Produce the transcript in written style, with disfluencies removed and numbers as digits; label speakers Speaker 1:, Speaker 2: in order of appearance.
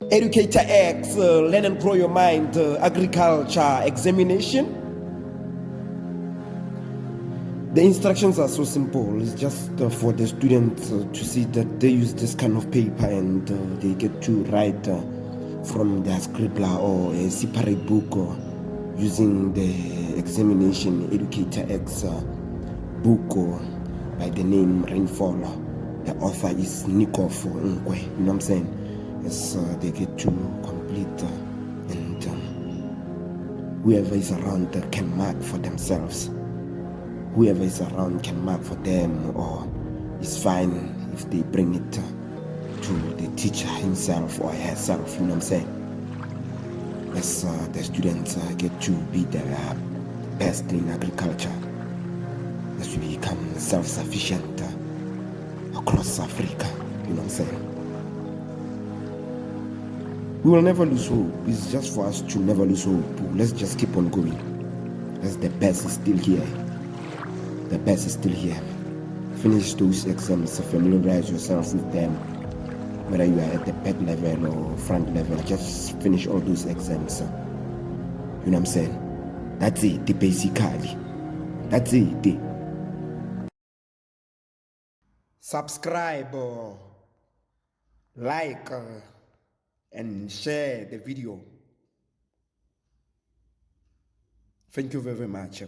Speaker 1: Educator X, Learn and Grow Your Mind, agriculture examination. The instructions are so simple. It's just for the students to see that they use this kind of paper and they get to write from their scribbler or a separate book using the examination Educator X book by the name Rainfall. The author is Nikov Nkwe. You know what I'm saying? As they get to complete and whoever is around can mark for themselves. Whoever is around can mark for them, or it's fine if they bring it to the teacher himself or herself. You know what I'm saying? As the students get to be their best in agriculture, as we become self-sufficient across Africa. You know what I'm saying? We will never lose hope. It's just for us to never lose hope. Let's just keep on going. As the best is still here. The best is still here. Finish those exams, familiarize yourself with them. Whether you are at the back level or front level, just finish all those exams. You know what I'm saying? That's it, basically. That's it. Subscribe, like, and share the video. Thank you very much.